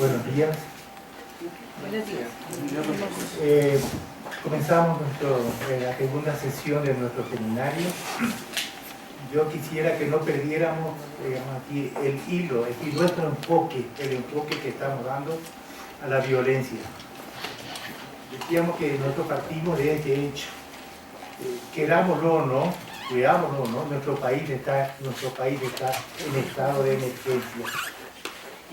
Buenos días. Buenos días. Comenzamos la segunda sesión de nuestro seminario. Yo quisiera que no perdiéramos aquí el hilo, nuestro enfoque, el enfoque que estamos dando a la violencia. Decíamos que nosotros partimos de este hecho. Querámoslo o no, veámoslo o no, nuestro país está en estado de emergencia.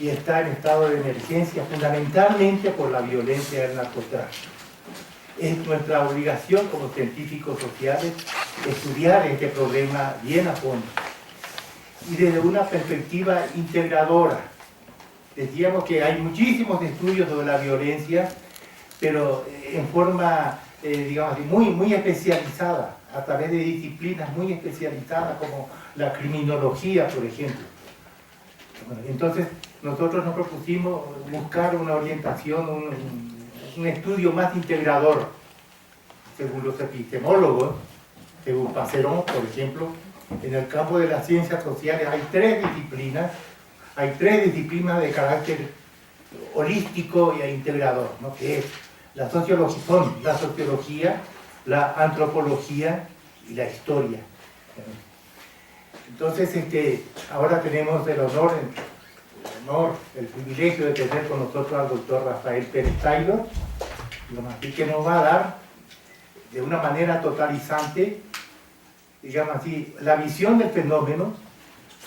Y está en estado de emergencia fundamentalmente por la violencia del narcotráfico. Es nuestra obligación como científicos sociales estudiar este problema bien a fondo y desde una perspectiva integradora. Decíamos que hay muchísimos estudios sobre la violencia, pero en forma, digamos, muy especializada, a través de disciplinas muy especializadas como la criminología, por ejemplo. Bueno, entonces, nosotros nos propusimos buscar una orientación, un estudio más integrador, según los epistemólogos, según Passerón, por ejemplo. En el campo de las ciencias sociales hay tres disciplinas de carácter holístico e integrador, ¿no? Que es la sociología, la antropología y la historia. Entonces, ahora tenemos el privilegio de tener con nosotros al doctor Rafael Pérez Taylor, que nos va a dar de una manera totalizante, digamos así, la visión del fenómeno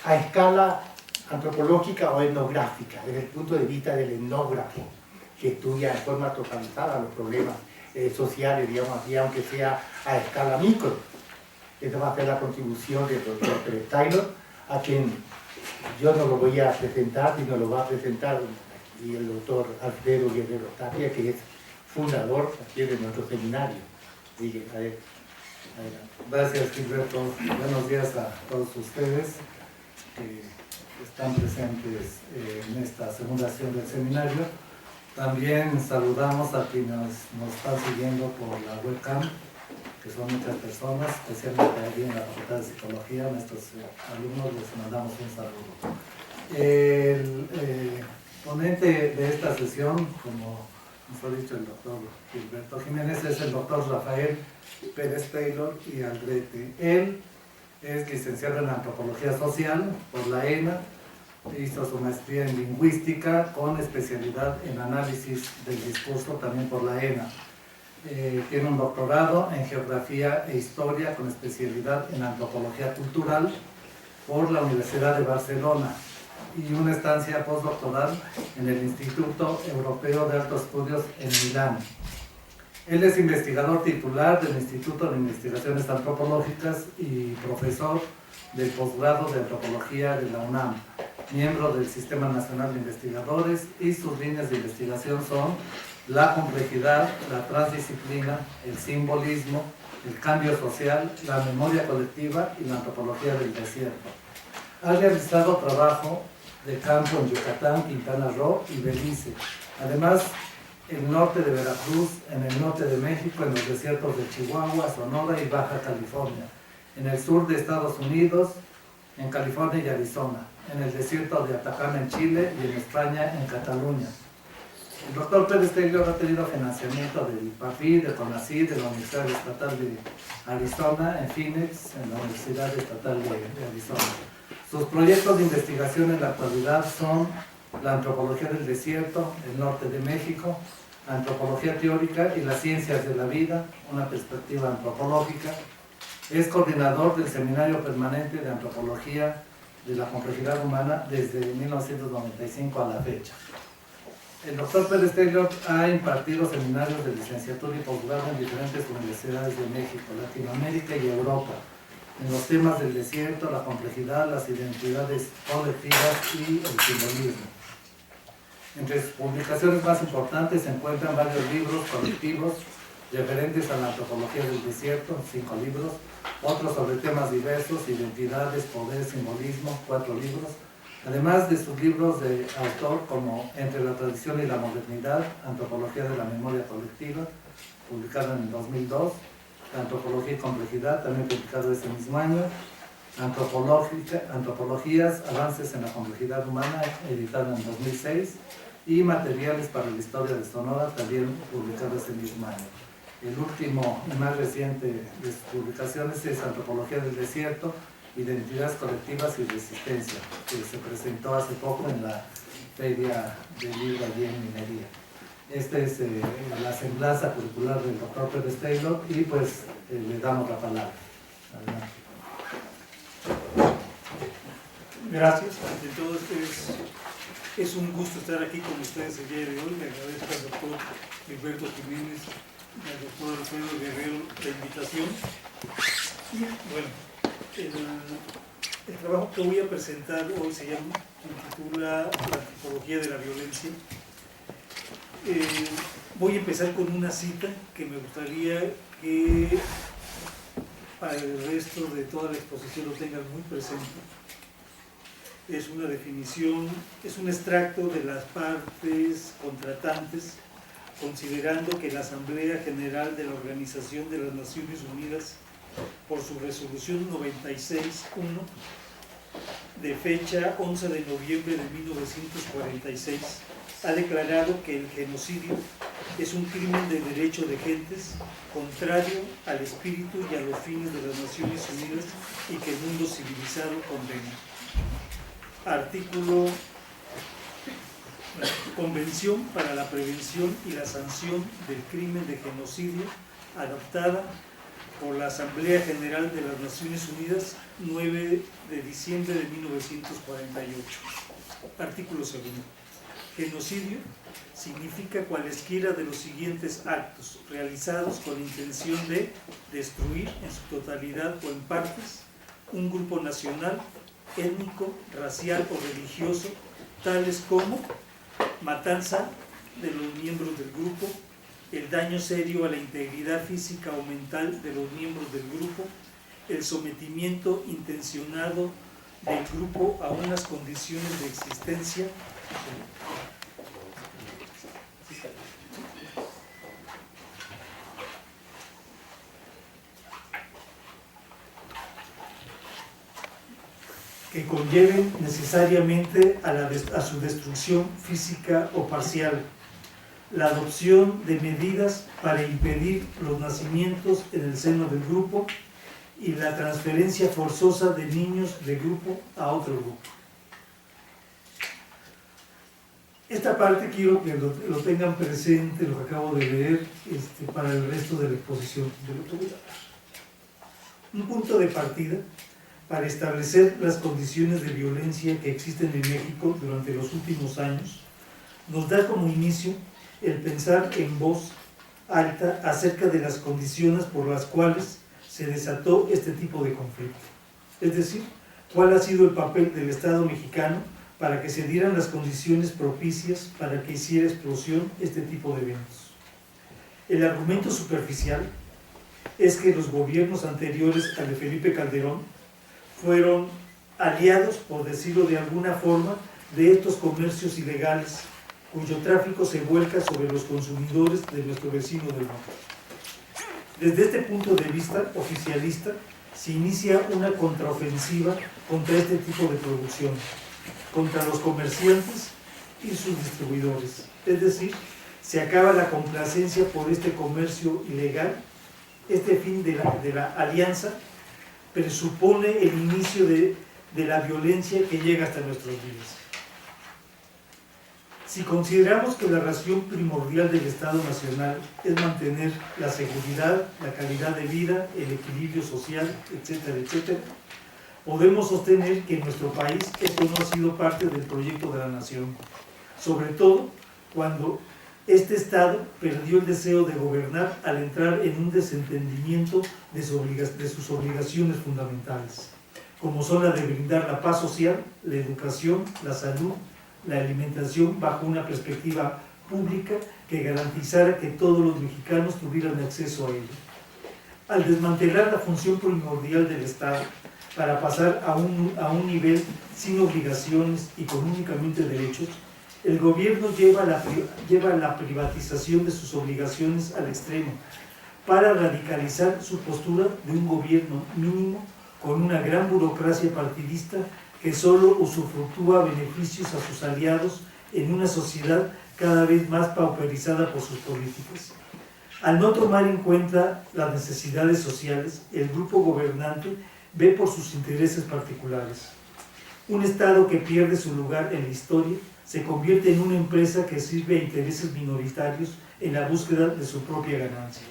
a escala antropológica o etnográfica, desde el punto de vista del etnógrafo, que estudia en forma totalizada los problemas sociales, digamos así, aunque sea a escala micro. Esa va a ser la contribución del doctor Pérez Taylor, a quien yo no lo voy a presentar, sino lo va a presentar y el doctor Alfredo Guerrero Tapia, que es fundador aquí de nuestro seminario. Adelante. Gracias, Gilberto. Buenos días a todos ustedes que están presentes en esta segunda sesión del seminario. También saludamos a quienes nos están siguiendo por la webcam, que son muchas personas, especialmente aquí en la Facultad de Psicología. A nuestros alumnos les mandamos un saludo. El ponente de esta sesión, como nos ha dicho el doctor Gilberto Jiménez, es el doctor Rafael Pérez Taylor y Aldrete. Él es licenciado en Antropología Social por la ENA, hizo su maestría en Lingüística con especialidad en Análisis del Discurso también por la ENA. Tiene un doctorado en Geografía e Historia con especialidad en Antropología Cultural por la Universidad de Barcelona y una estancia postdoctoral en el Instituto Europeo de Altos Estudios en Milán. Él es investigador titular del Instituto de Investigaciones Antropológicas y profesor del posgrado de Antropología de la UNAM, miembro del Sistema Nacional de Investigadores, y sus líneas de investigación son la complejidad, la transdisciplina, el simbolismo, el cambio social, la memoria colectiva y la antropología del desierto. Ha realizado trabajo de campo en Yucatán, Quintana Roo y Belice. Además, el norte de Veracruz, en el norte de México, en los desiertos de Chihuahua, Sonora y Baja California, en el sur de Estados Unidos, en California y Arizona, en el desierto de Atacama en Chile y en España, en Cataluña. El doctor Pérez Taylor ha tenido financiamiento del PAPI, de CONACYT, de la Universidad Estatal de Arizona, en Phoenix, en la Universidad Estatal de Arizona. Sus proyectos de investigación en la actualidad son la antropología del desierto, el norte de México, la antropología teórica y las ciencias de la vida, una perspectiva antropológica. Es coordinador del Seminario Permanente de Antropología de la Complejidad Humana desde 1995 a la fecha. El doctor Pérez Taylor ha impartido seminarios de licenciatura y posgrado en diferentes universidades de México, Latinoamérica y Europa, en los temas del desierto, la complejidad, las identidades colectivas y el simbolismo. Entre sus publicaciones más importantes se encuentran varios libros colectivos referentes a la antropología del desierto, 5 libros, otros sobre temas diversos, identidades, poder, simbolismo, 4 libros, además de sus libros de autor como Entre la tradición y la modernidad, Antropología de la memoria colectiva, publicado en el 2002, Antropología y complejidad, también publicado ese mismo año, Antropologías, avances en la complejidad humana, editado en 2006, y Materiales para la Historia de Sonora, también publicado ese mismo año. El último y más reciente de sus publicaciones es Antropología del Desierto, Identidades Colectivas y Resistencia, que se presentó hace poco en la Feria del Libro allí en Minería. Esta es la semblanza curricular del doctor Pérez Taylor y pues le damos la palabra. Adelante. Gracias. Ante todo, es un gusto estar aquí con ustedes el día de hoy. Le agradezco al doctor Gilberto Jiménez y al doctor Alfredo Guerrero la invitación. Y bueno, el trabajo que voy a presentar hoy se titula La Antropología de la Violencia. Voy a empezar con una cita que me gustaría que para el resto de toda la exposición lo tengan muy presente. Es una definición, es un extracto de las partes contratantes, considerando que la Asamblea General de la Organización de las Naciones Unidas, por su resolución 96.1, de fecha 11 de noviembre de 1946, ha declarado que el genocidio es un crimen de derecho de gentes contrario al espíritu y a los fines de las Naciones Unidas y que el mundo civilizado condena. Artículo Convención para la Prevención y la Sanción del Crimen de Genocidio, adoptada por la Asamblea General de las Naciones Unidas 9 de diciembre de 1948. Artículo 2. Genocidio significa cualesquiera de los siguientes actos realizados con intención de destruir en su totalidad o en partes un grupo nacional, étnico, racial o religioso, tales como matanza de los miembros del grupo, el daño serio a la integridad física o mental de los miembros del grupo, el sometimiento intencionado del grupo a unas condiciones de existencia que conlleven necesariamente a su destrucción física o parcial, la adopción de medidas para impedir los nacimientos en el seno del grupo y la transferencia forzosa de niños de grupo a otro grupo. Esta parte quiero que lo tengan presente, lo que acabo de leer, para el resto de la exposición de lo que voy a dar. Un punto de partida para establecer las condiciones de violencia que existen en México durante los últimos años, nos da como inicio el pensar en voz alta acerca de las condiciones por las cuales se desató este tipo de conflicto. Es decir, cuál ha sido el papel del Estado mexicano para que se dieran las condiciones propicias para que hiciera explosión este tipo de eventos. El argumento superficial es que los gobiernos anteriores al de Felipe Calderón fueron aliados, por decirlo de alguna forma, de estos comercios ilegales, cuyo tráfico se vuelca sobre los consumidores de nuestro vecino del norte. Desde este punto de vista oficialista, se inicia una contraofensiva contra este tipo de producción, contra los comerciantes y sus distribuidores. Es decir, se acaba la complacencia por este comercio ilegal. Este fin de la alianza presupone el inicio de la violencia que llega hasta nuestros días. Si consideramos que la razón primordial del Estado Nacional es mantener la seguridad, la calidad de vida, el equilibrio social, etcétera, etcétera, podemos sostener que en nuestro país esto no ha sido parte del proyecto de la nación, sobre todo cuando este Estado perdió el deseo de gobernar al entrar en un desentendimiento de sus obligaciones fundamentales, como son la de brindar la paz social, la educación, la salud, la alimentación bajo una perspectiva pública que garantizara que todos los mexicanos tuvieran acceso a ello. Al desmantelar la función primordial del Estado para pasar a un nivel sin obligaciones y con únicamente derechos, el gobierno lleva la privatización de sus obligaciones al extremo para radicalizar su postura de un gobierno mínimo con una gran burocracia partidista que solo usufructúa beneficios a sus aliados en una sociedad cada vez más pauperizada por sus políticas. Al no tomar en cuenta las necesidades sociales, el grupo gobernante ve por sus intereses particulares. Un Estado que pierde su lugar en la historia se convierte en una empresa que sirve a intereses minoritarios en la búsqueda de su propia ganancia.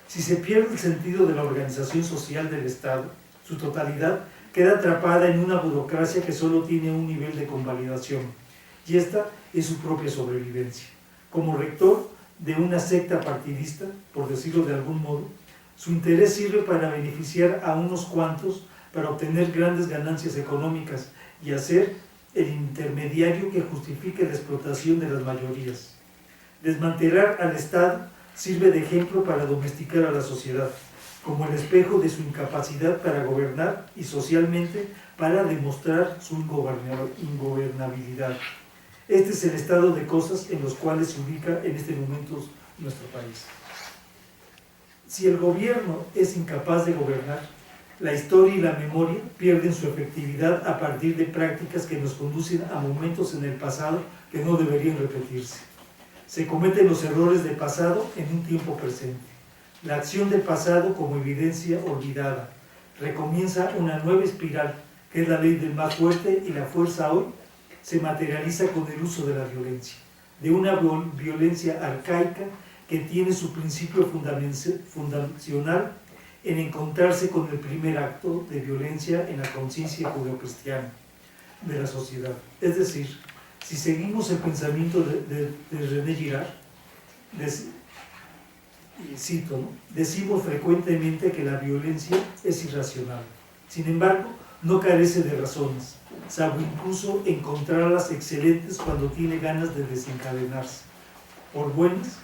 Si se pierde el sentido de la organización social del Estado, su totalidad queda atrapada en una burocracia que solo tiene un nivel de convalidación, y esta es su propia sobrevivencia. Como rector de una secta partidista, por decirlo de algún modo, su interés sirve para beneficiar a unos cuantos, para obtener grandes ganancias económicas y hacer el intermediario que justifique la explotación de las mayorías. Desmantelar al Estado sirve de ejemplo para domesticar a la sociedad, como el espejo de su incapacidad para gobernar y socialmente para demostrar su ingobernabilidad. Este es el estado de cosas en los cuales se ubica en este momento nuestro país. Si el gobierno es incapaz de gobernar, la historia y la memoria pierden su efectividad a partir de prácticas que nos conducen a momentos en el pasado que no deberían repetirse. Se cometen los errores del pasado en un tiempo presente. La acción del pasado como evidencia olvidada. Recomienza una nueva espiral, que es la ley del más fuerte, y la fuerza hoy se materializa con el uso de la violencia, de una violencia arcaica que tiene su principio fundacional en encontrarse con el primer acto de violencia en la conciencia judeocristiana de la sociedad. Es decir, si seguimos el pensamiento de René Girard, cito, ¿no? Decimos frecuentemente que la violencia es irracional. Sin embargo, no carece de razones, salvo incluso encontrarlas excelentes cuando tiene ganas de desencadenarse. Por buenas,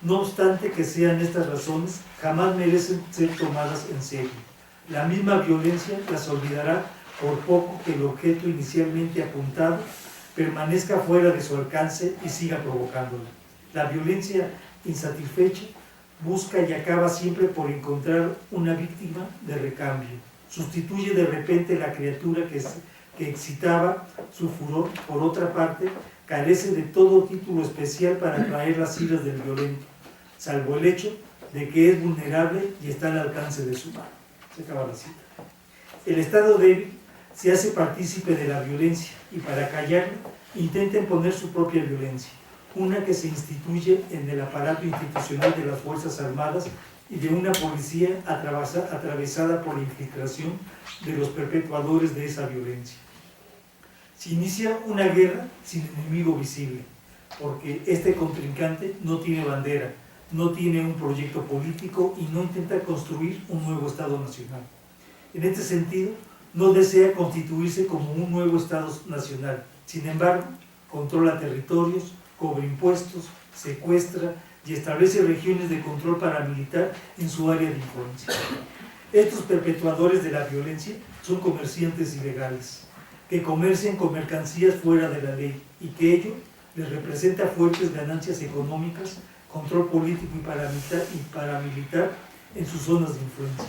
no obstante que sean estas razones, jamás merecen ser tomadas en serio. La misma violencia las olvidará por poco que el objeto inicialmente apuntado permanezca fuera de su alcance y siga provocándola. La violencia insatisfecha busca y acaba siempre por encontrar una víctima de recambio. Sustituye de repente la criatura que excitaba su furor. Por otra parte, carece de todo título especial para atraer las iras del violento, salvo el hecho de que es vulnerable y está al alcance de su mano. Se acaba la cita. El Estado débil se hace partícipe de la violencia y para callarla intenta imponer su propia violencia, una que se instituye en el aparato institucional de las Fuerzas Armadas y de una policía atravesada por la infiltración de los perpetuadores de esa violencia. Se inicia una guerra sin enemigo visible, porque este contrincante no tiene bandera, no tiene un proyecto político y no intenta construir un nuevo Estado nacional. En este sentido, no desea constituirse como un nuevo Estado nacional. Sin embargo, controla territorios, cobra impuestos, secuestra y establece regiones de control paramilitar en su área de influencia. Estos perpetuadores de la violencia son comerciantes ilegales, que comercian con mercancías fuera de la ley y que ello les representa fuertes ganancias económicas, control político y paramilitar en sus zonas de influencia.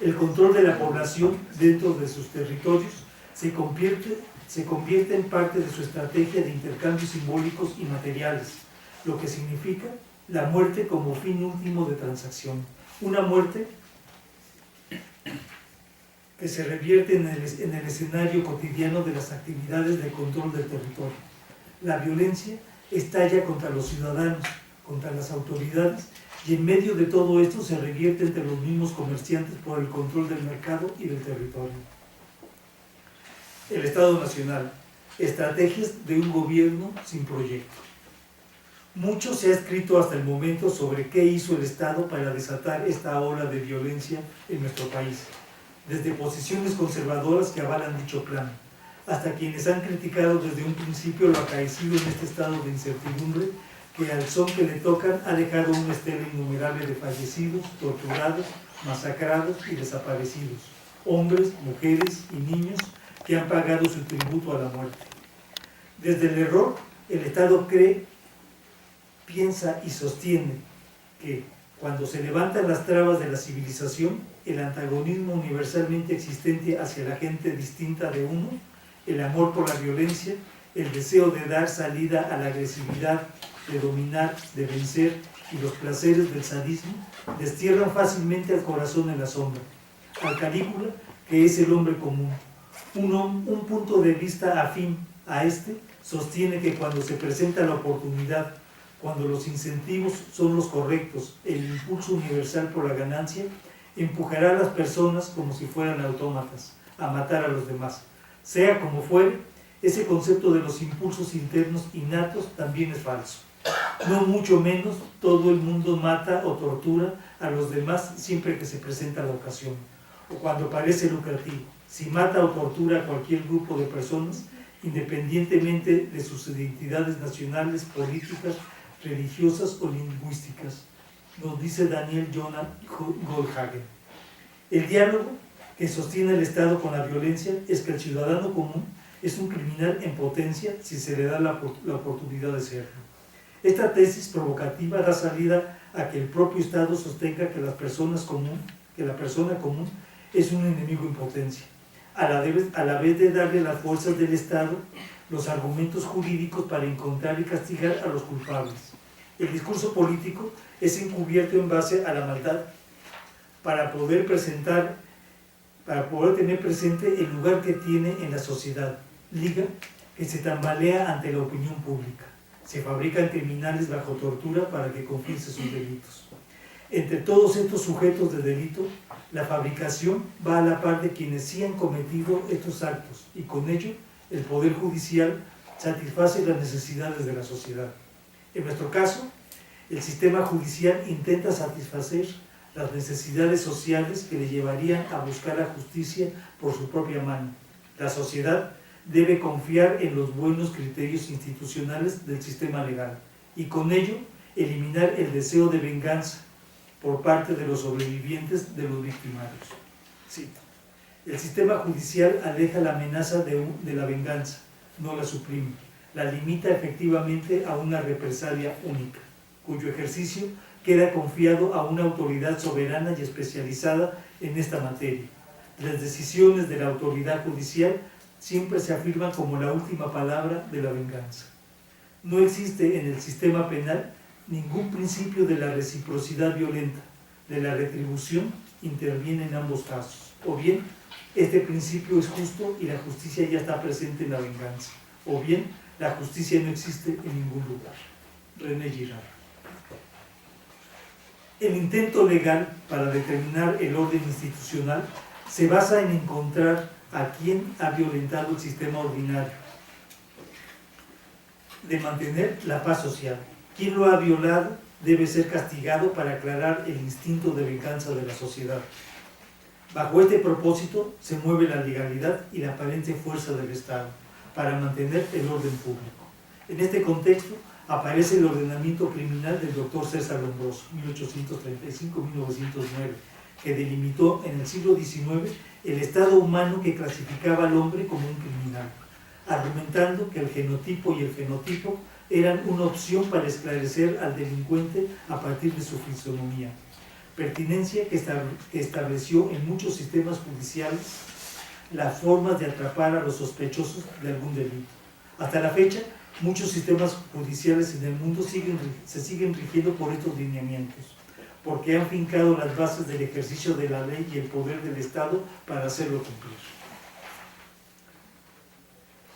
El control de la población dentro de sus territorios se convierte en parte de su estrategia de intercambios simbólicos y materiales, lo que significa la muerte como fin último de transacción. Una muerte que se revierte en el escenario cotidiano de las actividades de control del territorio. La violencia estalla contra los ciudadanos, contra las autoridades, y en medio de todo esto se revierte entre los mismos comerciantes por el control del mercado y del territorio. El Estado Nacional, estrategias de un gobierno sin proyecto. Mucho se ha escrito hasta el momento sobre qué hizo el Estado para desatar esta ola de violencia en nuestro país, desde posiciones conservadoras que avalan dicho plan, hasta quienes han criticado desde un principio lo acaecido en este estado de incertidumbre que al son que le tocan ha dejado una estela innumerable de fallecidos, torturados, masacrados y desaparecidos, hombres, mujeres y niños que han pagado su tributo a la muerte. Desde el error, el Estado cree, piensa y sostiene que cuando se levantan las trabas de la civilización, el antagonismo universalmente existente hacia la gente distinta de uno, el amor por la violencia el deseo de dar salida a la agresividad, de dominar, de vencer y los placeres del sadismo, destierran fácilmente al corazón en la sombra, al Calígula, que es el hombre común. Un punto de vista afín a este sostiene que cuando se presenta la oportunidad, cuando los incentivos son los correctos, el impulso universal por la ganancia empujará a las personas como si fueran autómatas a matar a los demás. Sea como fuere, ese concepto de los impulsos internos innatos también es falso. No mucho menos todo el mundo mata o tortura a los demás siempre que se presenta la ocasión, o cuando parece lucrativo. Si mata o tortura a cualquier grupo de personas, independientemente de sus identidades nacionales, políticas, religiosas o lingüísticas, nos dice Daniel Jonah Goldhagen. El diálogo que sostiene el Estado con la violencia es que el ciudadano común es un criminal en potencia si se le da la oportunidad de serlo. Esta tesis provocativa da salida a que el propio Estado sostenga que la persona común es un enemigo en potencia, a la vez de darle las fuerzas del Estado los argumentos jurídicos para encontrar y castigar a los culpables. El discurso político es encubierto en base a la maldad para poder tener presente el lugar que tiene en la sociedad, liga que se tambalea ante la opinión pública. Se fabrican criminales bajo tortura para que confiese sus delitos. Entre todos estos sujetos de delito, la fabricación va a la par de quienes sí han cometido estos actos y con ello el Poder Judicial satisface las necesidades de la sociedad. En nuestro caso, el sistema judicial intenta satisfacer las necesidades sociales que le llevarían a buscar la justicia por su propia mano. La sociedad debe confiar en los buenos criterios institucionales del sistema legal y con ello eliminar el deseo de venganza por parte de los sobrevivientes de los victimarios. Cito: el sistema judicial aleja la amenaza de la venganza, no la suprime, la limita efectivamente a una represalia única, cuyo ejercicio queda confiado a una autoridad soberana y especializada en esta materia. Las decisiones de la autoridad judicial siempre se afirman como la última palabra de la venganza. No existe en el sistema penal ningún principio de la reciprocidad violenta, de la retribución interviene en ambos casos. O bien, este principio es justo y la justicia ya está presente en la venganza, o bien, la justicia no existe en ningún lugar. René Girard. El intento legal para determinar el orden institucional se basa en encontrar a quién ha violentado el sistema ordinario de mantener la paz social. Quien lo ha violado debe ser castigado para aclarar el instinto de venganza de la sociedad. Bajo este propósito se mueve la legalidad y la aparente fuerza del Estado para mantener el orden público. En este contexto aparece el ordenamiento criminal del doctor César Lombroso, 1835-1909, que delimitó en el siglo XIX el estado humano que clasificaba al hombre como un criminal, argumentando que el genotipo y el fenotipo eran una opción para esclarecer al delincuente a partir de su fisonomía, pertinencia que estableció en muchos sistemas judiciales las formas de atrapar a los sospechosos de algún delito. Hasta la fecha, muchos sistemas judiciales en el mundo se siguen rigiendo por estos lineamientos, porque han fincado las bases del ejercicio de la ley y el poder del Estado para hacerlo cumplir.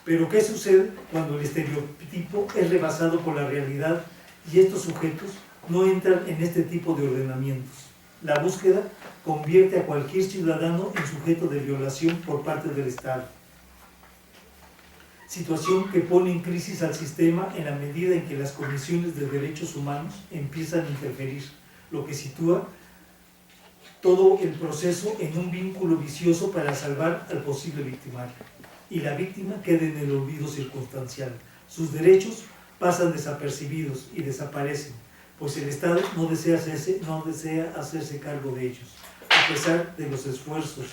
Pero ¿qué sucede cuando el estereotipo es rebasado por la realidad y estos sujetos no entran en este tipo de ordenamientos? La búsqueda convierte a cualquier ciudadano en sujeto de violación por parte del Estado. Situación que pone en crisis al sistema en la medida en que las comisiones de derechos humanos empiezan a interferir, lo que sitúa todo el proceso en un vínculo vicioso para salvar al posible victimario. Y la víctima queda en el olvido circunstancial. Sus derechos pasan desapercibidos y desaparecen, pues el Estado no desea hacerse cargo de ellos, a pesar de los esfuerzos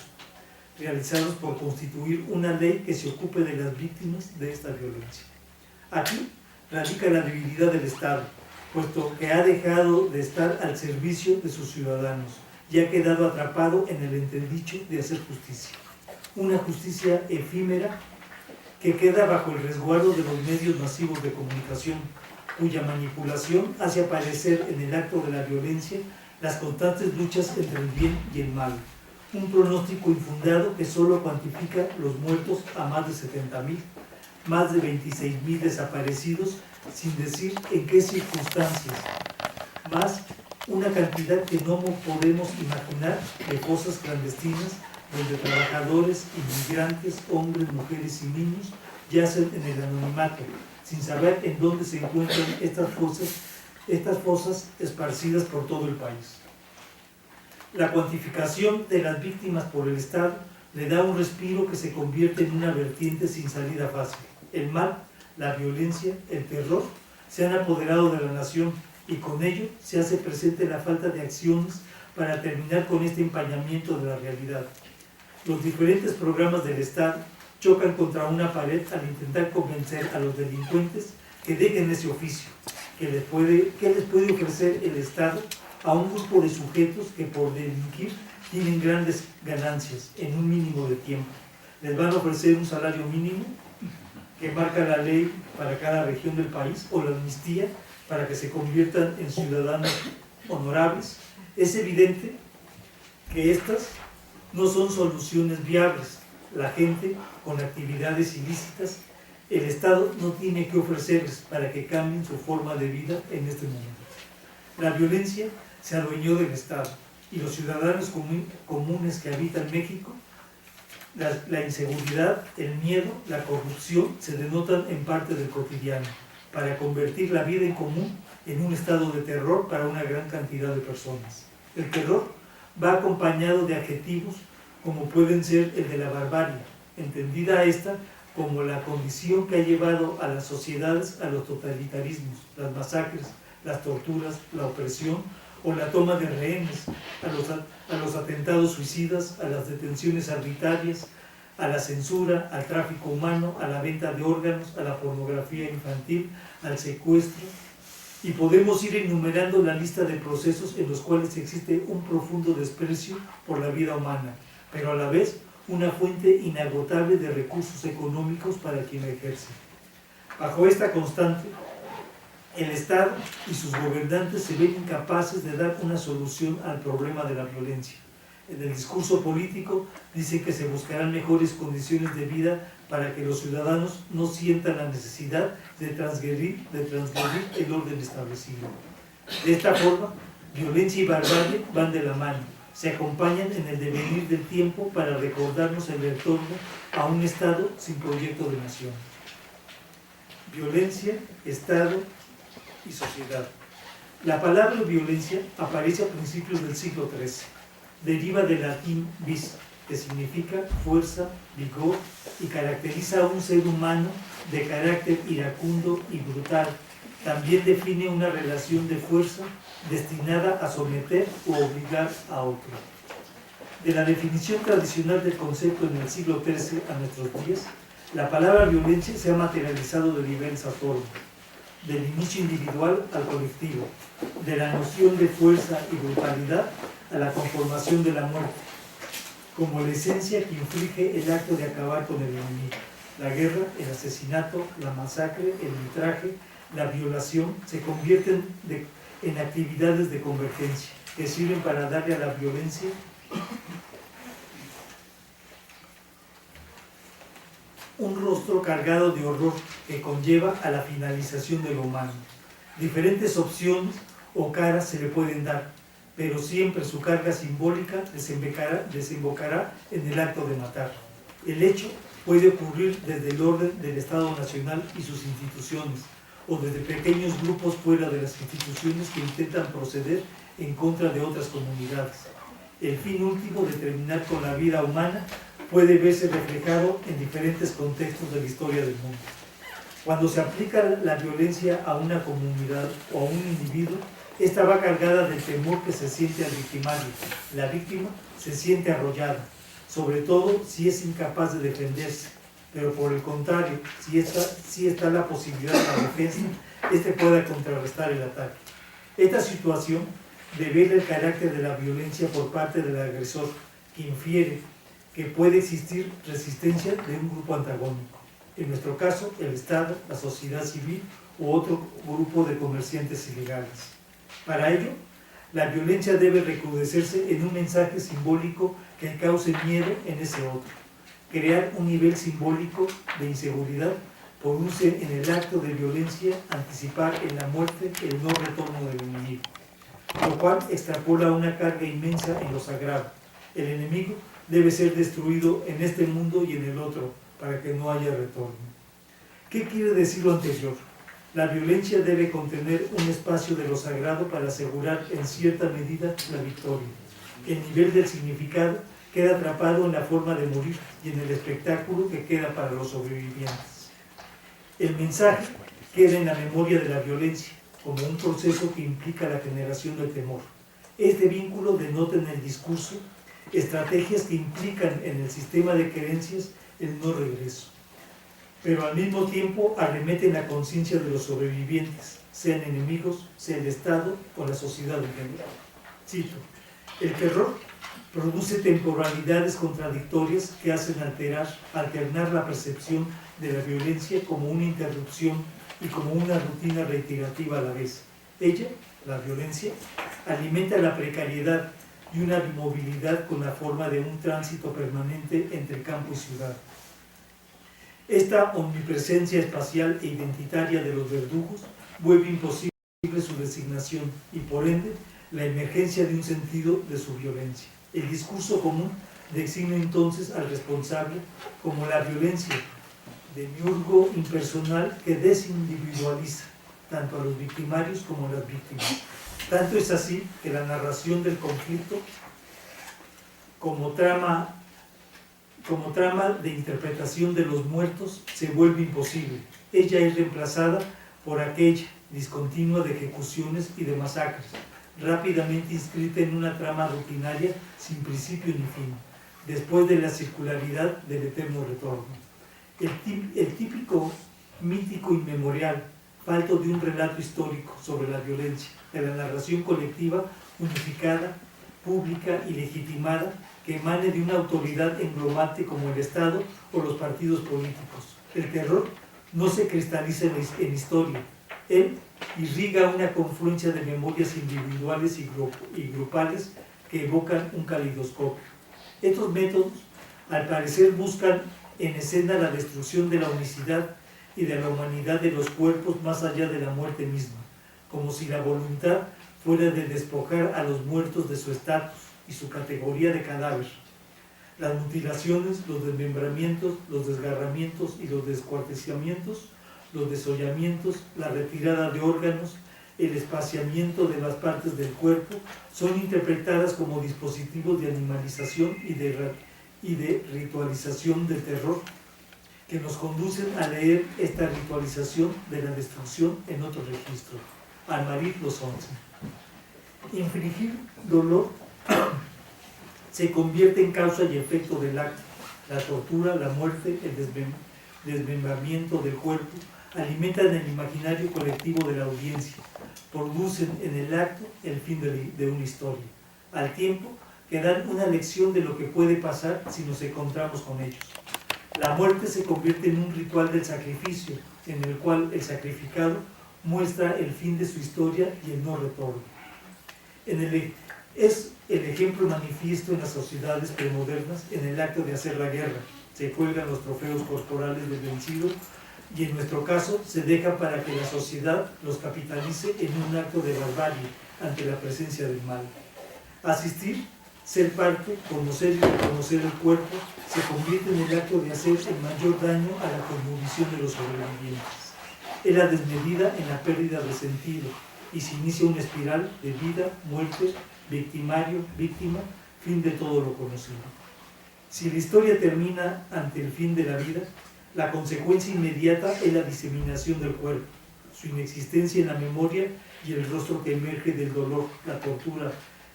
realizados por constituir una ley que se ocupe de las víctimas de esta violencia. Aquí radica la debilidad del Estado, puesto que ha dejado de estar al servicio de sus ciudadanos y ha quedado atrapado en el entredicho de hacer justicia. Una justicia efímera que queda bajo el resguardo de los medios masivos de comunicación, cuya manipulación hace aparecer en el acto de la violencia las constantes luchas entre el bien y el mal. Un pronóstico infundado que solo cuantifica los muertos a más de 70,000, más de 26,000 desaparecidos, sin decir en qué circunstancias, más una cantidad que no podemos imaginar de fosas clandestinas donde trabajadores, inmigrantes, hombres, mujeres y niños yacen en el anonimato, sin saber en dónde se encuentran estas fosas esparcidas por todo el país. La cuantificación de las víctimas por el Estado le da un respiro que se convierte en una vertiente sin salida fácil. El mal, la violencia, el terror se han apoderado de la nación y con ello se hace presente la falta de acciones para terminar con este empañamiento de la realidad. Los diferentes programas del Estado chocan contra una pared al intentar convencer a los delincuentes que dejen ese oficio. ¿Qué les puede ofrecer el Estado a un grupo de sujetos que por delinquir tienen grandes ganancias en un mínimo de tiempo? Les van a ofrecer un salario mínimo que marca la ley para cada región del país, o la amnistía para que se conviertan en ciudadanos honorables. Es evidente que estas no son soluciones viables. La gente con actividades ilícitas, el Estado no tiene que ofrecerles para que cambien su forma de vida en este momento. La violencia se adueñó del Estado y los ciudadanos comunes que habitan México, la inseguridad, el miedo, la corrupción se denotan en parte del cotidiano para convertir la vida en común en un estado de terror para una gran cantidad de personas. El terror va acompañado de adjetivos como pueden ser el de la barbarie, entendida esta como la condición que ha llevado a las sociedades a los totalitarismos, las masacres, las torturas, la opresión o la toma de rehenes, a los atentados suicidas, a las detenciones arbitrarias, a la censura, al tráfico humano, a la venta de órganos, a la pornografía infantil, al secuestro. Y podemos ir enumerando la lista de procesos en los cuales existe un profundo desprecio por la vida humana, pero a la vez una fuente inagotable de recursos económicos para quien la ejerce. Bajo esta constante, el Estado y sus gobernantes se ven incapaces de dar una solución al problema de la violencia. En el discurso político dicen que se buscarán mejores condiciones de vida para que los ciudadanos no sientan la necesidad de transgredir el orden establecido. De esta forma, violencia y barbarie van de la mano, se acompañan en el devenir del tiempo para recordarnos el retorno a un Estado sin proyecto de nación. Violencia, Estado y sociedad. La palabra violencia aparece a principios del siglo XIII. Deriva del latín vis, que significa fuerza, vigor, y caracteriza a un ser humano de carácter iracundo y brutal. También define una relación de fuerza destinada a someter o obligar a otro. De la definición tradicional del concepto en el siglo XIII a nuestros días, la palabra violencia se ha materializado de diversas formas, del inicio individual al colectivo, de la noción de fuerza y brutalidad a la conformación de la muerte, como la esencia que inflige el acto de acabar con el enemigo. La guerra, el asesinato, la masacre, el ultraje, la violación se convierten en actividades de convergencia que sirven para darle a la violencia un rostro cargado de horror que conlleva a la finalización de lo humano. Diferentes opciones o caras se le pueden dar, pero siempre su carga simbólica desembocará en el acto de matar. El hecho puede ocurrir desde el orden del Estado Nacional y sus instituciones, o desde pequeños grupos fuera de las instituciones que intentan proceder en contra de otras comunidades. El fin último de terminar con la vida humana puede verse reflejado en diferentes contextos de la historia del mundo. Cuando se aplica la violencia a una comunidad o a un individuo, esta va cargada del temor que se siente al victimario. La víctima se siente arrollada, sobre todo si es incapaz de defenderse, pero por el contrario, si está la posibilidad de la defensa, este puede contrarrestar el ataque. Esta situación revela el carácter de la violencia por parte del agresor, que infiere que puede existir resistencia de un grupo antagónico. en nuestro caso el Estado, la sociedad civil u otro grupo de comerciantes ilegales. Para ello, la violencia debe recrudecerse en un mensaje simbólico que cause miedo en ese otro, crear un nivel simbólico de inseguridad, produce en el acto de violencia anticipar en la muerte el no retorno del enemigo, lo cual extrapola una carga inmensa en lo sagrado. El enemigo debe ser destruido en este mundo y en el otro, para que no haya retorno. ¿Qué quiere decir lo anterior? La violencia debe contener un espacio de lo sagrado para asegurar en cierta medida la victoria. El nivel del significado queda atrapado en la forma de morir y en el espectáculo que queda para los sobrevivientes. El mensaje queda en la memoria de la violencia, como un proceso que implica la generación del temor. Este vínculo denota en el discurso estrategias que implican en el sistema de creencias el no regreso, pero al mismo tiempo arremeten la conciencia de los sobrevivientes, sean enemigos, sea el Estado o la sociedad en general. Cito: el terror produce temporalidades contradictorias que hacen alternar la percepción de la violencia como una interrupción y como una rutina reiterativa a la vez. Ella, la violencia, alimenta la precariedad y una movilidad con la forma de un tránsito permanente entre campo y ciudad. Esta omnipresencia espacial e identitaria de los verdugos vuelve imposible su designación y por ende la emergencia de un sentido de su violencia. El discurso común designa entonces al responsable como la violencia demiurgo impersonal que desindividualiza tanto a los victimarios como a las víctimas. Tanto es así que la narración del conflicto como trama de interpretación de los muertos se vuelve imposible. Ella es reemplazada por aquella discontinua de ejecuciones y de masacres, rápidamente inscrita en una trama rutinaria sin principio ni fin, después de la circularidad del eterno retorno. El típico mítico inmemorial, falto de un relato histórico sobre la violencia, de la narración colectiva, unificada, pública y legitimada, que emane de una autoridad englobante como el Estado o los partidos políticos. El terror no se cristaliza en historia, él irriga una confluencia de memorias individuales y grupales que evocan un caleidoscopio. Estos métodos, al parecer, buscan en escena la destrucción de la unicidad y de la humanidad de los cuerpos más allá de la muerte misma, como si la voluntad fuera de despojar a los muertos de su estatus y su categoría de cadáver. Las mutilaciones, los desmembramientos, los desgarramientos y los descuartizamientos, los desollamientos, la retirada de órganos, el espaciamiento de las partes del cuerpo, son interpretadas como dispositivos de animalización y de ritualización del terror, que nos conducen a leer esta ritualización de la destrucción en otro registro. Almarí los 11. Infligir dolor se convierte en causa y efecto del acto. La tortura, la muerte, el desmembramiento del cuerpo alimentan el imaginario colectivo de la audiencia, producen en el acto el fin de una historia, al tiempo que dan una lección de lo que puede pasar si nos encontramos con ellos. La muerte se convierte en un ritual del sacrificio, en el cual el sacrificado muestra el fin de su historia y el no retorno. Es el ejemplo manifiesto en las sociedades premodernas en el acto de hacer la guerra. Se cuelgan los trofeos corporales del vencido y en nuestro caso se deja para que la sociedad los capitalice en un acto de barbarie ante la presencia del mal. Asistir, ser parte, conocer y reconocer el cuerpo se convierte en el acto de hacer el mayor daño a la cosmovisión de los sobrevivientes. Es la desmedida en la pérdida de sentido y se inicia una espiral de vida, muerte, victimario, víctima, fin de todo lo conocido. Si la historia termina ante el fin de la vida, la consecuencia inmediata es la diseminación del cuerpo, su inexistencia en la memoria y el rostro que emerge del dolor, la tortura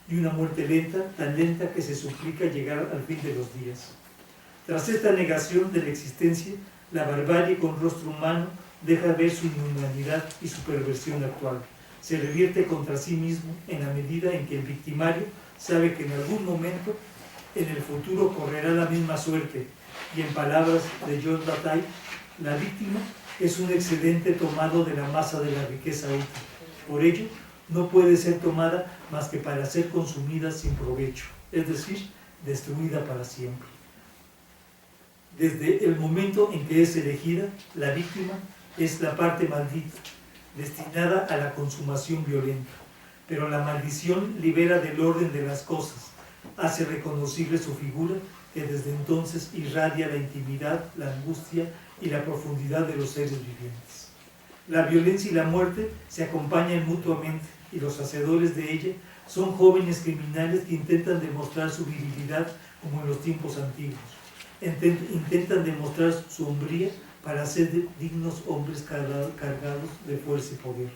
y una muerte lenta, tan lenta que se suplica llegar al fin de los días. Tras esta negación de la existencia, la barbarie con rostro humano deja ver su inhumanidad y su perversión actual. Se revierte contra sí mismo en la medida en que el victimario sabe que en algún momento en el futuro correrá la misma suerte y en palabras de John Bataille, La víctima es un excedente tomado de la masa de la riqueza útil. Por ello, no puede ser tomada más que para ser consumida sin provecho, es decir, destruida para siempre. Desde el momento en que es elegida, la víctima es la parte maldita, destinada a la consumación violenta. Pero la maldición libera del orden de las cosas, hace reconocible su figura, que desde entonces irradia la intimidad, la angustia y la profundidad de los seres vivientes. La violencia y la muerte se acompañan mutuamente, y los hacedores de ella son jóvenes criminales que intentan demostrar su virilidad como en los tiempos antiguos. Intentan demostrar su hombría para ser dignos hombres cargados de fuerza y poder.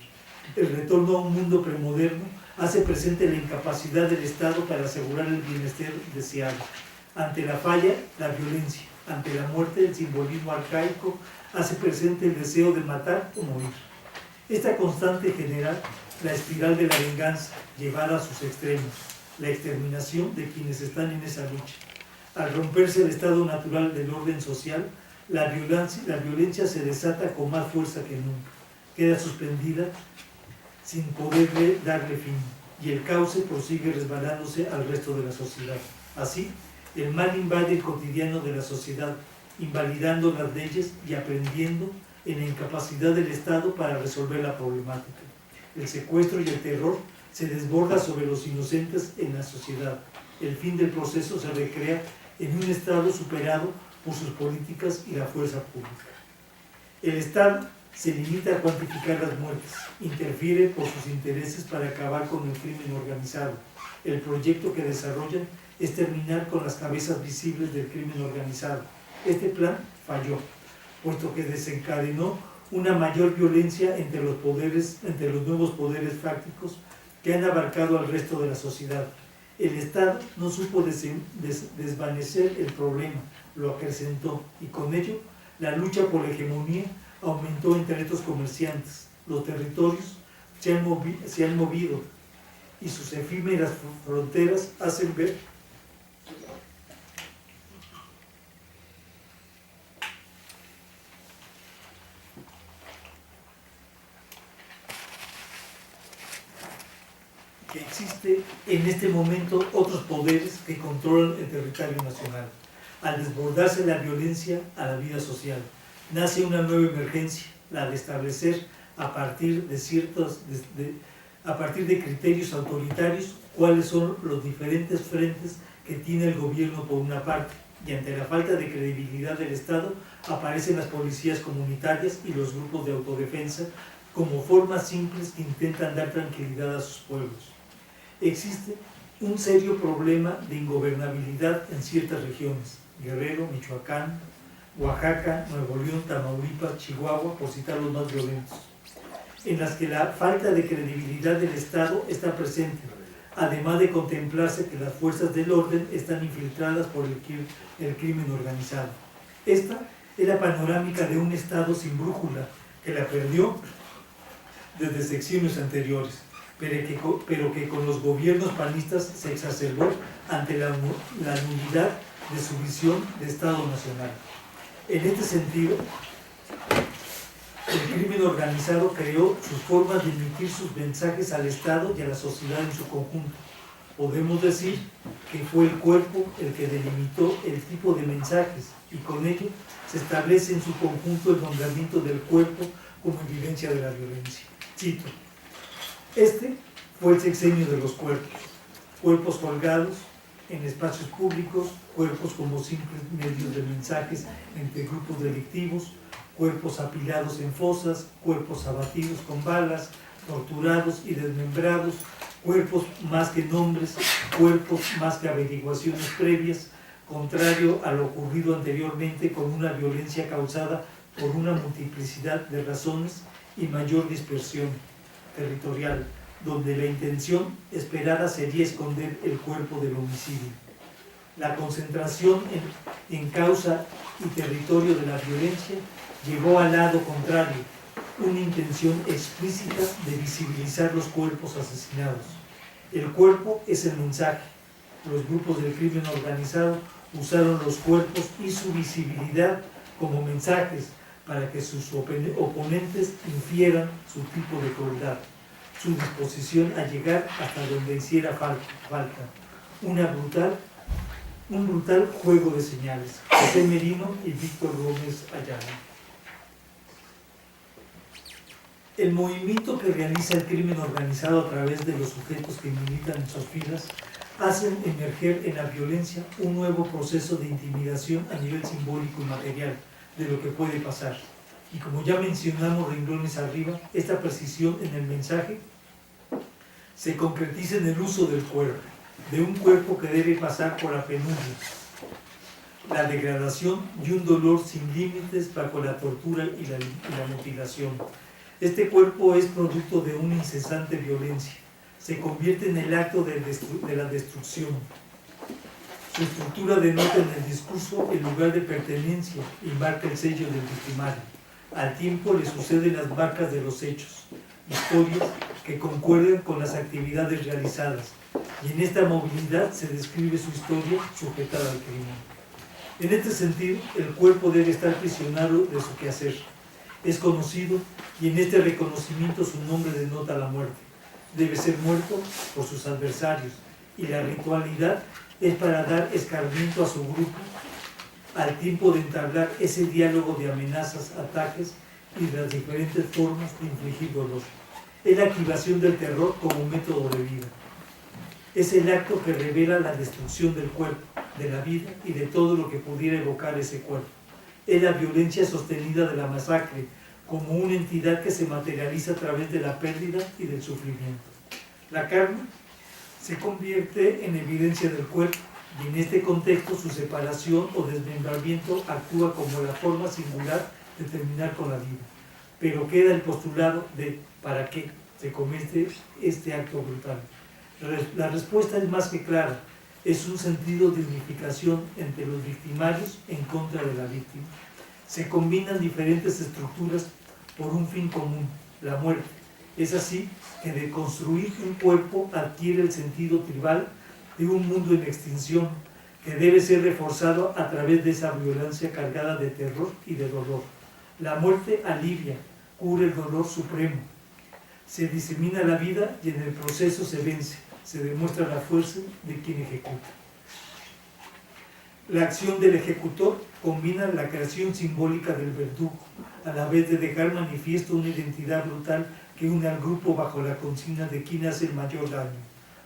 El retorno a un mundo premoderno hace presente la incapacidad del Estado para asegurar el bienestar deseado. Ante la falla, la violencia. Ante la muerte, el simbolismo arcaico hace presente el deseo de matar o morir. Esta constante genera la espiral de la venganza llevada a sus extremos, la exterminación de quienes están en esa lucha. Al romperse el estado natural del orden social, la violencia se desata con más fuerza que nunca. Queda suspendida sin poderle darle fin, y el cauce prosigue resbalándose al resto de la sociedad. Así, el mal invade el cotidiano de la sociedad, invalidando las leyes y aprendiendo en la incapacidad del Estado para resolver la problemática. El secuestro y el terror se desborda sobre los inocentes en la sociedad. El fin del proceso se recrea en un Estado superado por sus políticas y la fuerza pública. El Estado se limita a cuantificar las muertes, interfiere por sus intereses para acabar con el crimen organizado. El proyecto que desarrollan es terminar con las cabezas visibles del crimen organizado. Este plan falló, puesto que desencadenó una mayor violencia entre los nuevos poderes fácticos que han abarcado al resto de la sociedad. El Estado no supo desvanecer el problema, lo acrecentó, y con ello la lucha por la hegemonía aumentó entre estos comerciantes. Los territorios se han movido y sus efímeras fronteras hacen ver que existe en este momento otros poderes que controlan el territorio nacional. Al desbordarse la violencia a la vida social, nace una nueva emergencia, la de establecer a partir de criterios autoritarios cuáles son los diferentes frentes que tiene el gobierno por una parte, y ante la falta de credibilidad del Estado aparecen las policías comunitarias y los grupos de autodefensa como formas simples que intentan dar tranquilidad a sus pueblos. Existe un serio problema de ingobernabilidad en ciertas regiones: Guerrero, Michoacán, Oaxaca, Nuevo León, Tamaulipas, Chihuahua, por citar los más violentos, en las que la falta de credibilidad del Estado está presente, además de contemplarse que las fuerzas del orden están infiltradas por el crimen organizado. Esta es la panorámica de un Estado sin brújula, que la perdió desde sexenios anteriores, pero que con los gobiernos panistas se exacerbó ante la nulidad de su visión de Estado nacional. En este sentido, el crimen organizado creó sus formas de emitir sus mensajes al Estado y a la sociedad en su conjunto. Podemos decir que fue el cuerpo el que delimitó el tipo de mensajes, y con ello se establece en su conjunto el nombramiento del cuerpo como evidencia de la violencia. Cito: este fue el sexenio de los cuerpos colgados en espacios públicos, cuerpos como simples medios de mensajes entre grupos delictivos, cuerpos apilados en fosas, cuerpos abatidos con balas, torturados y desmembrados, cuerpos más que nombres, cuerpos más que averiguaciones previas, contrario a lo ocurrido anteriormente, con una violencia causada por una multiplicidad de razones y mayor dispersión territorial, donde la intención esperada sería esconder el cuerpo del homicidio. La concentración en causa y territorio de la violencia llevó al lado contrario, una intención explícita de visibilizar los cuerpos asesinados. El cuerpo es el mensaje. Los grupos del crimen organizado usaron los cuerpos y su visibilidad como mensajes para que sus oponentes infieran su tipo de crueldad, su disposición a llegar hasta donde hiciera falta. Un brutal juego de señales. José Merino y Víctor Gómez Ayala. El movimiento que realiza el crimen organizado a través de los sujetos que militan en sus filas hacen emerger en la violencia un nuevo proceso de intimidación a nivel simbólico y material de lo que puede pasar. Y como ya mencionamos renglones arriba, esta precisión en el mensaje se concretiza en el uso del cuerpo, de un cuerpo que debe pasar por la penumbra, la degradación y un dolor sin límites bajo la tortura y la mutilación. Este cuerpo es producto de una incesante violencia, se convierte en el acto de la destrucción. Su estructura denota en el discurso el lugar de pertenencia y marca el sello del victimario. Al tiempo le suceden las marcas de los hechos, historias que concuerdan con las actividades realizadas, y en esta movilidad se describe su historia sujetada al crimen. En este sentido, el cuerpo debe estar prisionero de su quehacer. Es conocido y en este reconocimiento su nombre denota la muerte. Debe ser muerto por sus adversarios y la ritualidad es para dar escarmiento a su grupo al tiempo de entablar ese diálogo de amenazas, ataques y de las diferentes formas de infligir dolor. Es la activación del terror como método de vida. Es el acto que revela la destrucción del cuerpo, de la vida y de todo lo que pudiera evocar ese cuerpo. Es la violencia sostenida de la masacre como una entidad que se materializa a través de la pérdida y del sufrimiento. La carne se convierte en evidencia del cuerpo y en este contexto su separación o desmembramiento actúa como la forma singular de terminar con la vida. Pero queda el postulado de ¿para qué se comete este acto brutal? La respuesta es más que clara. Es un sentido de unificación entre los victimarios en contra de la víctima. Se combinan diferentes estructuras por un fin común, la muerte. Es así que de construir un cuerpo adquiere el sentido tribal de un mundo en extinción que debe ser reforzado a través de esa violencia cargada de terror y de dolor. La muerte alivia, cura el dolor supremo. Se disemina la vida y en el proceso se vence, se demuestra la fuerza de quien ejecuta. La acción del ejecutor combina la creación simbólica del verdugo, a la vez de dejar manifiesto una identidad brutal que une al grupo bajo la consigna de quién hace el mayor daño.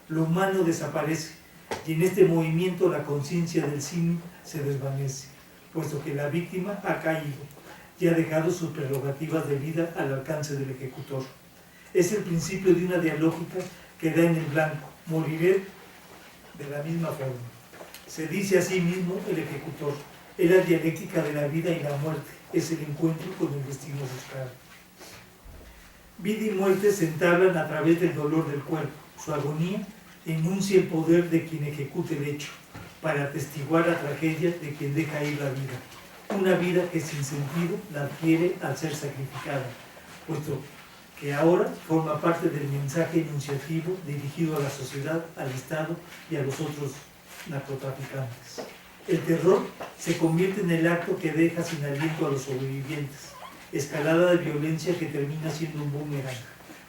Lo humano desaparece y en este movimiento la conciencia del símil se desvanece, puesto que la víctima ha caído y ha dejado sus prerrogativas de vida al alcance del ejecutor. Es el principio de una dialógica que da en el blanco, moriré de la misma forma. Se dice a sí mismo el ejecutor, es la dialéctica de la vida y la muerte, es el encuentro con el destino buscado. Vida y muerte se entablan a través del dolor del cuerpo. Su agonía enuncia el poder de quien ejecute el hecho, para atestiguar la tragedia de quien deja ir la vida. Una vida que sin sentido la adquiere al ser sacrificada, puesto que ahora forma parte del mensaje enunciativo dirigido a la sociedad, al Estado y a los otros narcotraficantes. El terror se convierte en el acto que deja sin aliento a los sobrevivientes, escalada de violencia que termina siendo un boomerang.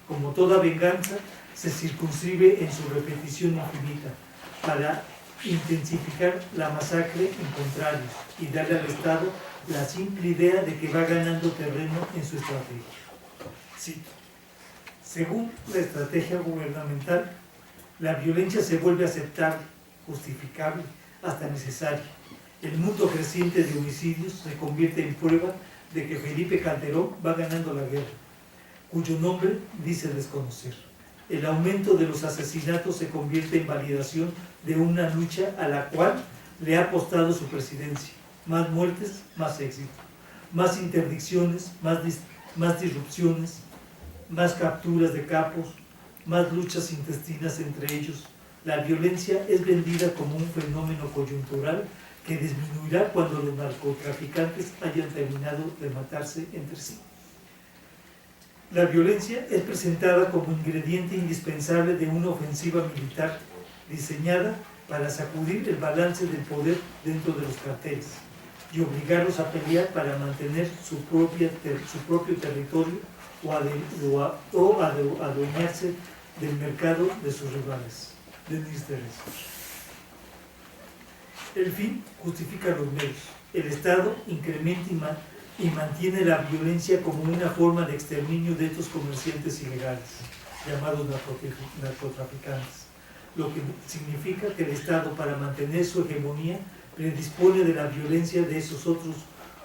Como toda venganza, se circunscribe en su repetición infinita para intensificar la masacre en contrarios y darle al Estado la simple idea de que va ganando terreno en su estrategia. Cito: según la estrategia gubernamental, la violencia se vuelve aceptable, justificable, hasta necesaria. El mundo creciente de homicidios se convierte en prueba de que Felipe Calderón va ganando la guerra, cuyo nombre dice desconocer. El aumento de los asesinatos se convierte en validación de una lucha a la cual le ha apostado su presidencia. Más muertes, más éxito. Más interdicciones, más disrupciones, más capturas de capos, más luchas intestinas entre ellos. La violencia es vendida como un fenómeno coyuntural que disminuirá cuando los narcotraficantes hayan terminado de matarse entre sí. La violencia es presentada como ingrediente indispensable de una ofensiva militar diseñada para sacudir el balance del poder dentro de los carteles. y obligarlos a pelear para mantener su propio territorio o adueñarse del mercado de sus rivales, de mis intereses. El fin justifica los medios. El Estado incrementa y mantiene la violencia como una forma de exterminio de estos comerciantes ilegales, llamados narcotraficantes, lo que significa que el Estado, para mantener su hegemonía, predispone de la violencia de esos otros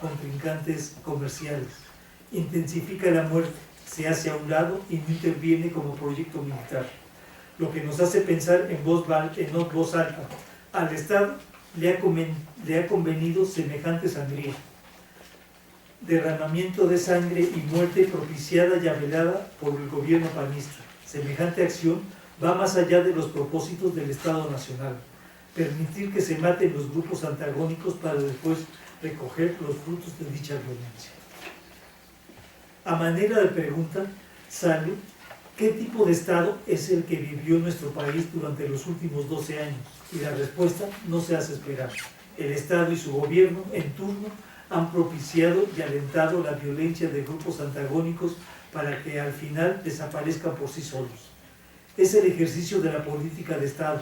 contrincantes comerciales, intensifica la muerte, se hace a un lado y no interviene como proyecto militar, lo que nos hace pensar en voz alta. Al Estado le ha convenido semejante sangría, derramamiento de sangre y muerte propiciada y avelada por el gobierno panista. Semejante acción va más allá de los propósitos del Estado Nacional, permitir que se maten los grupos antagónicos para después recoger los frutos de dicha violencia. A manera de pregunta, sale: ¿qué tipo de Estado es el que vivió nuestro país durante los últimos 12 años? Y la respuesta no se hace esperar. El Estado y su gobierno, en turno, han propiciado y alentado la violencia de grupos antagónicos para que al final desaparezcan por sí solos. Es el ejercicio de la política de Estado.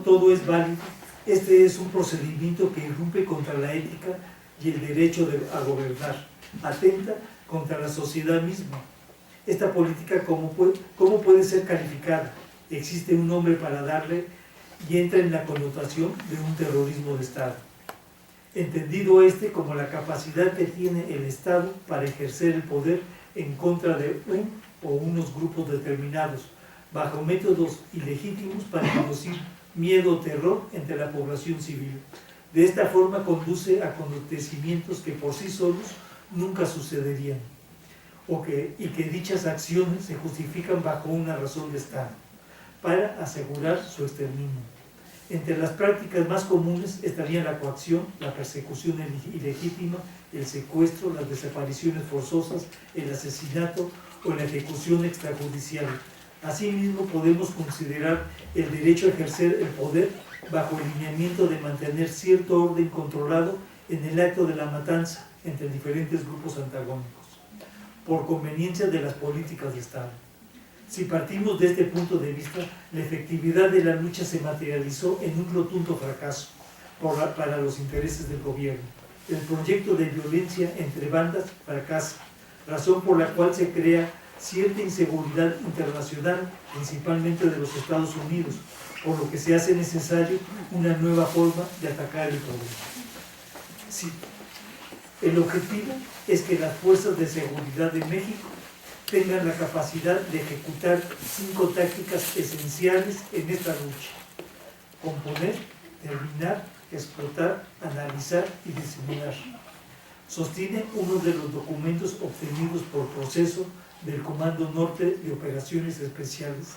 Todo es válido. Este es un procedimiento que irrumpe contra la ética y el derecho a gobernar. Atenta contra la sociedad misma. Esta política, ¿cómo puede ser calificada? Existe un nombre para darle y entra en la connotación de un terrorismo de Estado. Entendido como la capacidad que tiene el Estado para ejercer el poder en contra de un o unos grupos determinados, bajo métodos ilegítimos para inducir miedo o terror entre la población civil. De esta forma conduce a acontecimientos que por sí solos nunca sucederían, y que dichas acciones se justifican bajo una razón de Estado, para asegurar su exterminio. Entre las prácticas más comunes estarían la coacción, la persecución ilegítima, el secuestro, las desapariciones forzosas, el asesinato o la ejecución extrajudicial. Asimismo, podemos considerar el derecho a ejercer el poder bajo el lineamiento de mantener cierto orden controlado en el acto de la matanza entre diferentes grupos antagónicos, por conveniencia de las políticas de Estado. Si partimos de este punto de vista, la efectividad de la lucha se materializó en un rotundo fracaso para los intereses del gobierno. El proyecto de violencia entre bandas fracasa, razón por la cual se crea cierta inseguridad internacional, principalmente de los Estados Unidos, por lo que se hace necesario una nueva forma de atacar el problema. Sí, el objetivo es que las fuerzas de seguridad de México tengan la capacidad de ejecutar 5 tácticas esenciales en esta lucha: componer, terminar, explotar, analizar y diseminar. Sostiene uno de los documentos obtenidos por proceso del Comando Norte de Operaciones Especiales,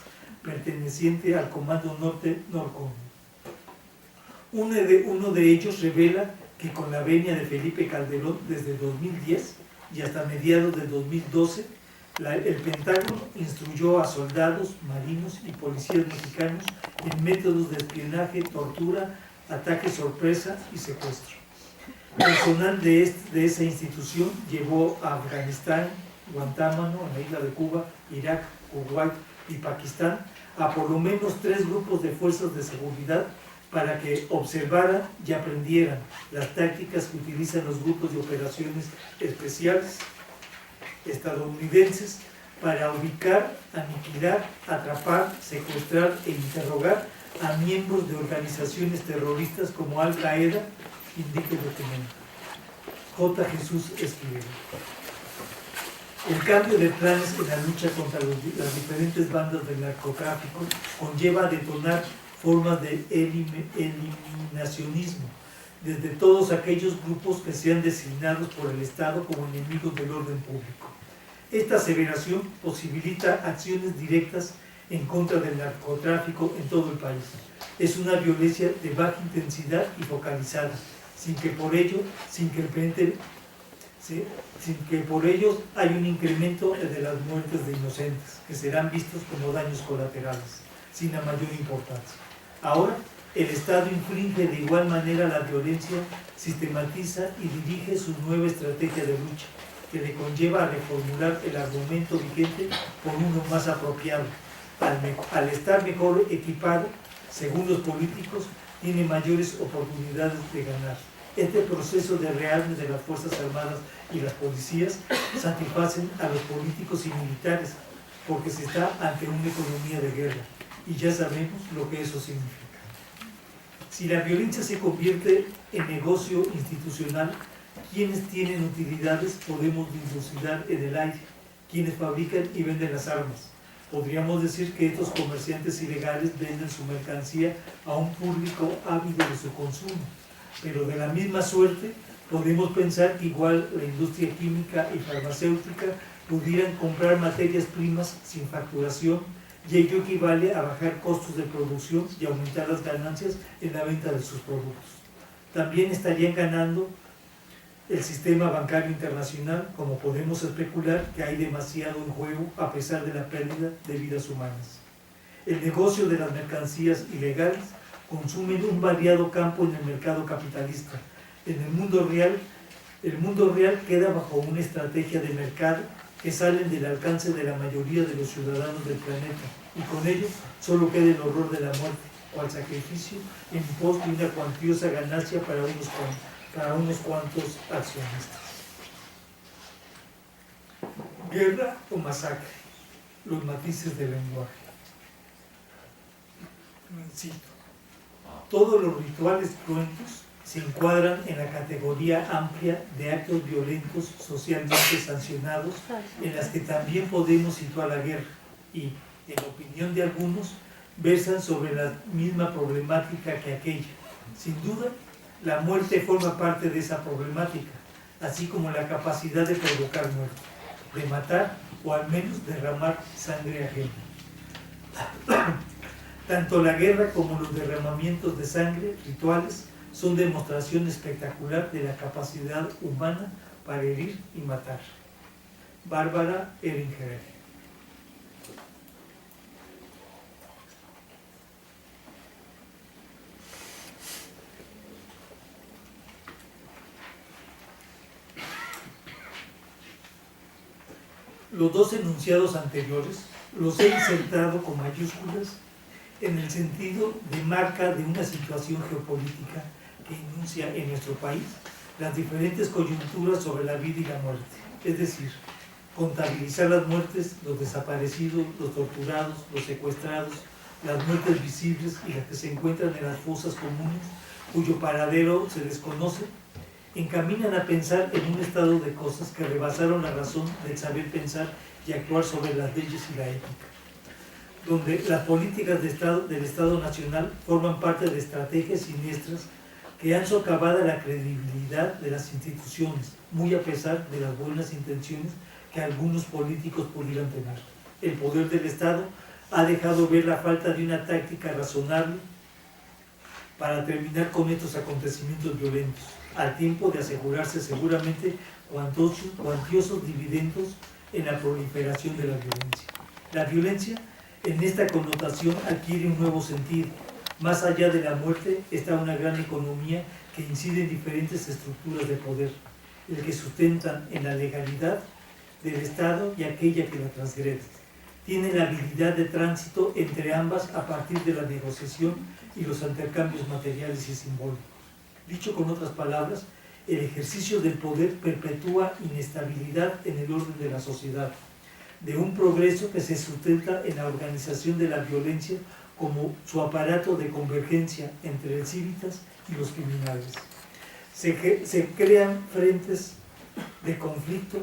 perteneciente al Comando Norte Norcom. Uno de ellos revela que con la venia de Felipe Calderón desde 2010 y hasta mediados de 2012, el Pentágono instruyó a soldados, marinos y policías mexicanos en métodos de espionaje, tortura, ataque sorpresa y secuestro. Personal de esa institución llevó a Afganistán, Guantánamo, en la isla de Cuba, Irak, Kuwait y Pakistán a por lo menos 3 grupos de fuerzas de seguridad para que observaran y aprendieran las tácticas que utilizan los grupos de operaciones especiales estadounidenses para ubicar, aniquilar, atrapar, secuestrar e interrogar a miembros de organizaciones terroristas como Al-Qaeda, indica el documento. J. Jesús Esquivel. El cambio de planes en la lucha contra las diferentes bandas del narcotráfico conlleva a detonar formas de eliminacionismo desde todos aquellos grupos que sean designados por el Estado como enemigos del orden público. Esta aseveración posibilita acciones directas en contra del narcotráfico en todo el país. Es una violencia de baja intensidad y focalizada, sin que por ello hay un incremento de las muertes de inocentes, que serán vistos como daños colaterales, sin la mayor importancia. Ahora, El Estado infringe de igual manera la violencia, sistematiza y dirige su nueva estrategia de lucha, que le conlleva a reformular el argumento vigente por uno más apropiado. Al estar mejor equipado, según los políticos, tiene mayores oportunidades de ganar. Este proceso de rearme de las Fuerzas Armadas y las policías satisfacen a los políticos y militares, porque se está ante una economía de guerra, y ya sabemos lo que eso significa. Si la violencia se convierte en negocio institucional, quienes tienen utilidades podemos dilucidar en el aire, quienes fabrican y venden las armas. Podríamos decir que estos comerciantes ilegales venden su mercancía a un público ávido de su consumo, pero de la misma suerte podemos pensar que igual la industria química y farmacéutica pudieran comprar materias primas sin facturación, y ello equivale a bajar costos de producción y aumentar las ganancias en la venta de sus productos. También estarían ganando el sistema bancario internacional, como podemos especular que hay demasiado en juego a pesar de la pérdida de vidas humanas. El negocio de las mercancías ilegales consume un variado campo en el mercado capitalista. En el mundo real queda bajo una estrategia de mercado que salen del alcance de la mayoría de los ciudadanos del planeta, y con ello solo queda el horror de la muerte, cual sacrificio en pos de una cuantiosa ganancia para unos cuantos accionistas. Guerra o masacre, los matices del lenguaje. Cito: todos los rituales cruentos se encuadran en la categoría amplia de actos violentos socialmente sancionados, en las que también podemos situar la guerra, y, en opinión de algunos, versan sobre la misma problemática que aquella. Sin duda, la muerte forma parte de esa problemática, así como la capacidad de provocar muerte, de matar o al menos derramar sangre ajena. Tanto la guerra como los derramamientos de sangre rituales son demostración espectacular de la capacidad humana para herir y matar. Bárbara Ehrenberg. Los dos enunciados anteriores los he insertado con mayúsculas en el sentido de marca de una situación geopolítica que enuncia en nuestro país las diferentes coyunturas sobre la vida y la muerte, es decir, contabilizar las muertes, los desaparecidos, los torturados, los secuestrados, las muertes visibles y las que se encuentran en las fosas comunes, cuyo paradero se desconoce, encaminan a pensar en un estado de cosas que rebasaron la razón del saber pensar y actuar sobre las leyes y la ética, donde las políticas del Estado Nacional forman parte de estrategias siniestras que han socavado la credibilidad de las instituciones, muy a pesar de las buenas intenciones que algunos políticos pudieran tener. El poder del Estado ha dejado ver la falta de una táctica razonable para terminar con estos acontecimientos violentos, al tiempo de asegurarse seguramente cuantiosos dividendos en la proliferación de la violencia. La violencia, en esta connotación, adquiere un nuevo sentido. Más allá de la muerte está una gran economía que incide en diferentes estructuras de poder, el que sustentan en la legalidad del Estado y aquella que la transgrede. Tiene la habilidad de tránsito entre ambas a partir de la negociación y los intercambios materiales y simbólicos. Dicho con otras palabras, el ejercicio del poder perpetúa inestabilidad en el orden de la sociedad, de un progreso que se sustenta en la organización de la violencia como su aparato de convergencia entre el cívitas y los criminales. Se crean frentes de conflicto,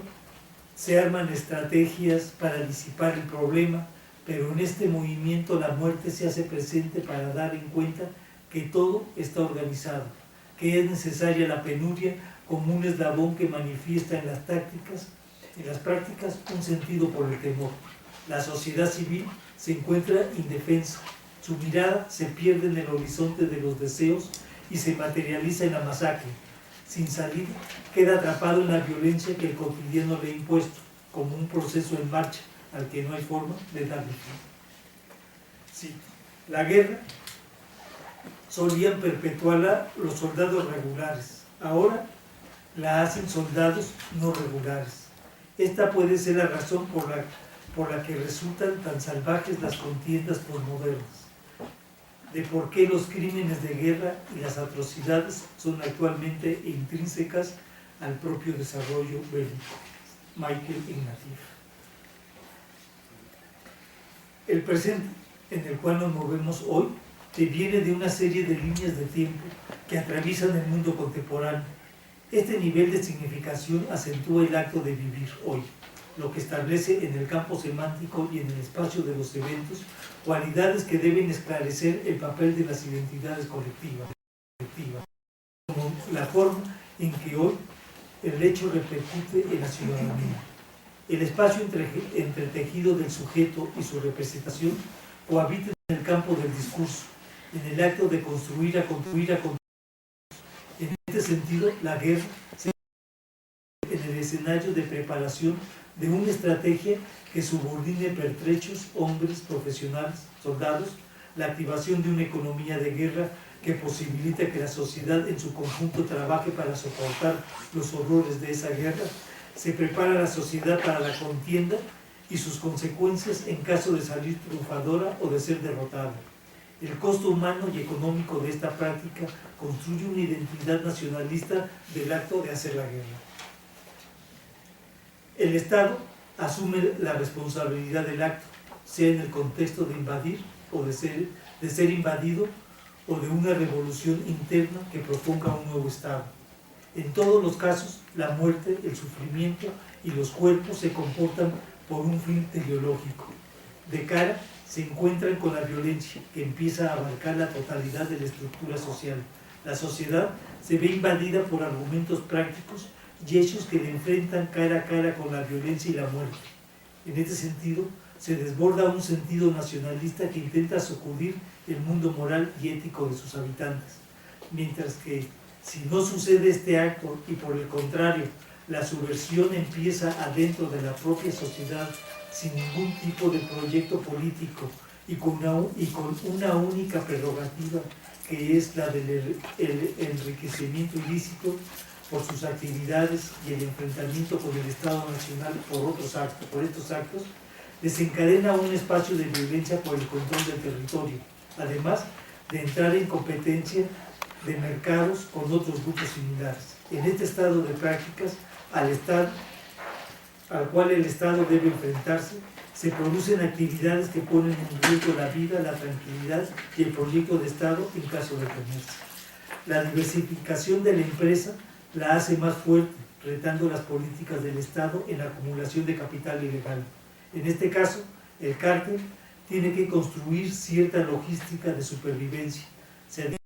se arman estrategias para disipar el problema, pero en este movimiento la muerte se hace presente para dar en cuenta que todo está organizado, que es necesaria la penuria como un eslabón que manifiesta en las prácticas un sentido por el temor. La sociedad civil se encuentra indefensa, su mirada se pierde en el horizonte de los deseos y se materializa en la masacre. Sin salida, queda atrapado en la violencia que el cotidiano le ha impuesto, como un proceso en marcha al que no hay forma de darle fin. Sí, la guerra solían perpetuarla los soldados regulares. Ahora la hacen soldados no regulares. Esta puede ser la razón por la que resultan tan salvajes las contiendas posmodernas, de por qué los crímenes de guerra y las atrocidades son actualmente intrínsecas al propio desarrollo bélico. Michael Ignatieff. El presente en el cual nos movemos hoy deviene de una serie de líneas de tiempo que atraviesan el mundo contemporáneo. Este nivel de significación acentúa el acto de vivir hoy, lo que establece en el campo semántico y en el espacio de los eventos cualidades que deben esclarecer el papel de las identidades colectivas, como la forma en que hoy el hecho repercute en la ciudadanía. El espacio entretejido del sujeto y su representación cohabita en el campo del discurso, en el acto de construir a construir. En este sentido, la guerra se en el escenario de preparación de una estrategia que subordine pertrechos, hombres, profesionales, soldados, la activación de una economía de guerra que posibilite que la sociedad en su conjunto trabaje para soportar los horrores de esa guerra. Se prepara la sociedad para la contienda y sus consecuencias en caso de salir triunfadora o de ser derrotada. El costo humano y económico de esta práctica construye una identidad nacionalista del acto de hacer la guerra. El Estado asume la responsabilidad del acto, sea en el contexto de invadir o de ser invadido o de una revolución interna que proponga un nuevo Estado. En todos los casos, la muerte, el sufrimiento y los cuerpos se comportan por un fin teleológico. De cara, se encuentran con la violencia, que empieza a abarcar la totalidad de la estructura social. La sociedad se ve invadida por argumentos prácticos y hechos que le enfrentan cara a cara con la violencia y la muerte. En este sentido, se desborda un sentido nacionalista que intenta sacudir el mundo moral y ético de sus habitantes. Mientras que, si no sucede este acto y por el contrario, la subversión empieza adentro de la propia sociedad sin ningún tipo de proyecto político y con una única prerrogativa, que es la del enriquecimiento ilícito por sus actividades y el enfrentamiento con el Estado Nacional por estos actos, desencadena un espacio de violencia por el control del territorio, además de entrar en competencia de mercados con otros grupos similares. En este estado de prácticas, al cual el Estado debe enfrentarse, se producen actividades que ponen en riesgo la vida, la tranquilidad y el proyecto de Estado en caso de tenerse. La diversificación de la empresa la hace más fuerte, retando las políticas del Estado en la acumulación de capital ilegal. En este caso, el cártel tiene que construir cierta logística de supervivencia. Se